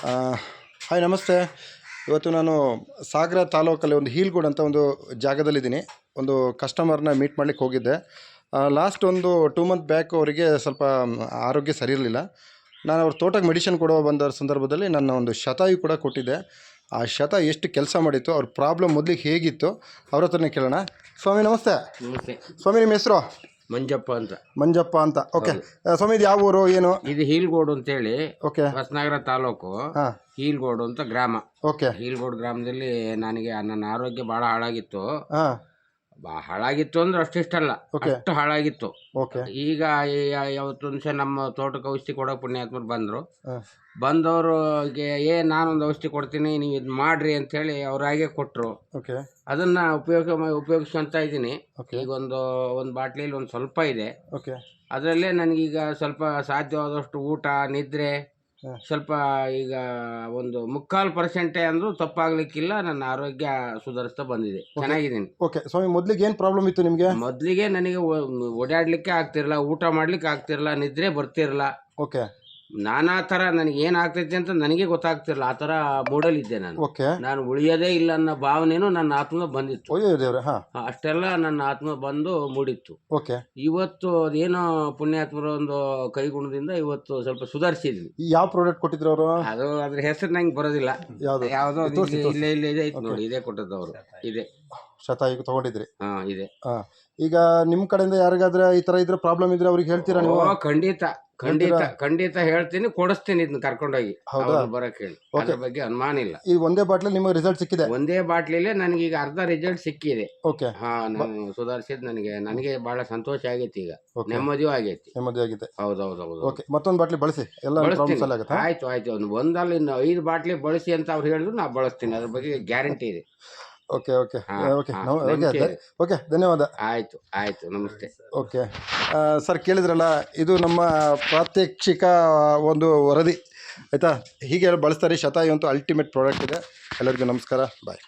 ಆ, ಹಾಯ್ ನಮಸ್ತೆ. ಇವತ್ತು ನಾನು ಸಾಗರ ತಾಲೂಕಲ್ಲಿ ಒಂದು ಹೀಲ್ಗೋಡ್ ಅಂತ ಒಂದು ಜಾಗದಲ್ಲಿದ್ದೀನಿ. ಒಂದು ಕಸ್ಟಮರ್ನ ಮೀಟ್ ಮಾಡಲಿಕ್ಕೆ ಹೋಗಿದ್ದೆ. ಲಾಸ್ಟ್ ಒಂದು 2 ಮಂತ್ ಬ್ಯಾಕ್ ಅವರಿಗೆ ಸ್ವಲ್ಪ ಆರೋಗ್ಯ ಸರಿ ಇರಲಿಲ್ಲ. ನಾನು ಅವ್ರ ತೋಟಕ್ಕೆ ಮೆಡಿಸಿನ್ ಕೊಡೋ ಬಂದ ಸಂದರ್ಭದಲ್ಲಿ ನನ್ನ ಒಂದು ಶತಾಯು ಕೂಡ ಕೊಟ್ಟಿದ್ದೆ. ಆ ಶತ ಎಷ್ಟು ಕೆಲಸ ಮಾಡಿತ್ತು, ಅವ್ರ ಪ್ರಾಬ್ಲಮ್ ಮೊದಲಿಗೆ ಹೇಗಿತ್ತು ಅವ್ರ ಹತ್ರನೇ ಕೇಳೋಣ. ಸ್ವಾಮಿ ನಮಸ್ತೆ. ನಮಸ್ತೆ. ಸ್ವಾಮಿ ನಿಮ್ಮ ಹೆಸರು? ಮಂಜಪ್ಪ ಅಂತ. ಓಕೆ ಸ್ವಾಮಿ, ಇದು ಯಾವ ಊರು ಏನು? ಇದು ಹೀಲ್ಗೋಡು ಅಂತೇಳಿ, ಓಕೆ. ಹೊಸನಗರ ತಾಲೂಕು, ಹಾಂ. ಹೀಲ್ಗೋಡು ಅಂತ ಗ್ರಾಮ. ಓಕೆ. ಹೀಲ್ಗೋಡು ಗ್ರಾಮದಲ್ಲಿ ನನಗೆ ನನ್ನ ಆರೋಗ್ಯ ಭಾಳ ಹಾಳಾಗಿತ್ತು. ಹಾಂ. ಹಾಳಾಗಿತ್ತು ಅಂದ್ರೆ ಅಷ್ಟಿಷ್ಟಲ್ಲ, ಓಕೆ. ಅಷ್ಟು ಹಾಳಾಗಿತ್ತು. ಓಕೆ. ಈಗ ಯಾವತ್ತೊಂದು ದಿವಸ ನಮ್ಮ ತೋಟಕ್ಕೆ ಔಷಧಿ ಕೊಡೋಕೆ ಪುಣ್ಯಾತ್ಮರು ಬಂದರು. ಹಾಂ. ಬಂದವ್ರಿಗೆ ನಾನೊಂದು ಔಷಧಿ ಕೊಡ್ತೀನಿ, ನೀವು ಇದು ಮಾಡಿರಿ ಅಂಥೇಳಿ ಅವ್ರಾಗೆ ಕೊಟ್ಟರು. ಓಕೆ. ಅದನ್ನು ಉಪಯೋಗಿಸ್ಕೊಂತ ಇದ್ದೀನಿ. ಓಕೆ. ಈಗ ಒಂದು ಬಾಟ್ಲಿಲಿ ಒಂದು ಸ್ವಲ್ಪ ಇದೆ. ಓಕೆ. ಅದರಲ್ಲೇ ನನಗೀಗ ಸ್ವಲ್ಪ ಸಾಧ್ಯವಾದಷ್ಟು ಊಟ, ನಿದ್ರೆ, ಹಾಂ. ಸ್ವಲ್ಪ ಈಗ ಒಂದು 3/4% ಅಂದರೂ ತಪ್ಪಾಗಲಿಕ್ಕಿಲ್ಲ. ನನ್ನ ಆರೋಗ್ಯ ಸುಧಾರಿಸ್ತಾ ಬಂದಿದೆ, ಚೆನ್ನಾಗಿದ್ದೀನಿ. ಓಕೆ ಸ್ವಾಮಿ, ಮೊದಲಿಗೆ ಏನು ಪ್ರಾಬ್ಲಮ್ ಇತ್ತು ನಿಮಗೆ? ಮೊದಲಿಗೆ ನನಗೆ ಓಡಾಡಲಿಕ್ಕೆ ಆಗ್ತಿರಲ್ಲ, ಊಟ ಮಾಡ್ಲಿಕ್ಕೆ ಆಗ್ತಿರಲ್ಲ, ನಿದ್ರೆ ಬರ್ತಿರಲ್ಲ. ಓಕೆ. ನಾನಾ ಥರ ನನಗೆ ಏನು ಆಗ್ತೈತೆ ಅಂತ ನನಗೆ ಗೊತ್ತಾಗ್ತಿರಲ್ಲ. ಆ ಥರ ಮೂಡಲಿದ್ದೆ ನಾನು. ಓಕೆ. ನಾನು ಉಳಿಯೋದೇ ಇಲ್ಲ ಅನ್ನೋ ಭಾವನೆನೂ ನನ್ನ ಆತ್ಮ ಬಂದಿತ್ತು. ಅಯ್ಯೋ ದೇವ್ರೆ. ಹಾಂ. ಅಷ್ಟೆಲ್ಲ ನನ್ನ ಆತ್ಮ ಬಂದು ಮೂಡಿತ್ತು. ಓಕೆ. ಇವತ್ತು ಅದೇನೋ ಪುಣ್ಯಾತ್ಮರ ಒಂದು ಕೈಗುಣದಿಂದ ಇವತ್ತು ಸ್ವಲ್ಪ ಸುಧಾರಿಸಿದ್ವಿ. ಯಾವ ಪ್ರಾಡಕ್ಟ್ ಕೊಟ್ಟಿದ್ರು ಅವರು? ಅದು ಅದ್ರ ಹೆಸರು ನಂಗೆ ಬರೋದಿಲ್ಲ. ಯಾವುದು? ಯಾವುದೋ ತೋರಿಸಿ ಇಲ್ಲೇ ಇದೆ ಐತೆ ನೋಡಿ, ಇದೇ ಕೊಟ್ಟದ್ದು ಅವರು. ಇದೆ. ಶತಾಯು ತಗೊಂಡಿದ್ರಿ? ಹಾಂ, ಇದೆ. ಹಾಂ. ಈಗ ನಿಮ್ಮ ಕಡೆಯಿಂದ ಯಾರಿಗಾದ್ರೆ ಈ ಥರ ಇದ್ರೆ ಪ್ರಾಬ್ಲಮ್ ಇದ್ರೆ ಅವ್ರಿಗೆ ಹೇಳ್ತೀರಾ ನೀವು? ಖಂಡಿತ ಖಂಡಿತ ಖಂಡಿತ ಹೇಳ್ತೀನಿ, ಕೊಡಿಸ್ತೀನಿ. ಇದನ್ನ ಕರ್ಕೊಂಡೋಗಿ ಬರಕ್ಕೆ ಹೇಳಿ, ಅದ್ರ ಬಗ್ಗೆ ಅನುಮಾನ ಇಲ್ಲ. ಈ ಒಂದೇ ಬಾಟ್ಲಿ ನಿಮಗೆ ರಿಸಲ್ಟ್ ಸಿಕ್ಕಿದೆ? ಒಂದೇ ಬಾಟ್ಲಿಲೆ ನನಗೀಗ ಅರ್ಧ ರಿಸಲ್ಟ್ ಸಿಕ್ಕಿದೆ. ಓಕೆ. ನಾನು ಸುಧಾರಿಸಿದ್ ನನಗೆ ಬಹಳ ಸಂತೋಷ ಆಗೈತಿ. ಈಗ ನೆಮ್ಮದಿಯೂ ಆಗೈತಿ. ನೆಮ್ಮದಿ ಆಗಿದೆ. ಹೌದೌದೌದು. ಓಕೆ. ಮತ್ತೊಂದು ಬಾಟ್ಲಿ ಬಳಸಿ, ಎಲ್ಲ ಪ್ರಾಬ್ಲಮ್ಸ್ ಎಲ್ಲ ಆಗುತ್ತೆ. ಆಯ್ತು. ಒಂದಲ್ಲ ಇನ್ನು 5 ಬಾಟ್ಲಿ ಬಳಸಿ ಅಂತ ಅವ್ರು ಹೇಳಿದ್ರು, ನಾ ಬಳಸ್ತೀನಿ. ಅದ್ರ ಬಗ್ಗೆ ಗ್ಯಾರಂಟಿ ಇದೆ. ಓಕೆ. ಓಕೆ. ಓಕೆ. ಓಕೆ, ಧನ್ಯವಾದ. ಆಯ್ತು. ನಮಸ್ತೆ. ಓಕೆ ಸರ್, ಕೇಳಿದ್ರಲ್ಲ, ಇದು ನಮ್ಮ ಪ್ರಾತ್ಯಕ್ಷಿಕ ಒಂದು ವರದಿ ಆಯಿತಾ. ಹೀಗೆ ಬಳಸ್ತಾರೆ. ಶತಾಯು ಅಂತೂ ಅಲ್ಟಿಮೇಟ್ ಪ್ರಾಡಕ್ಟ್ ಇದೆ. ಎಲ್ಲರಿಗೂ ನಮಸ್ಕಾರ, ಬಾಯ್.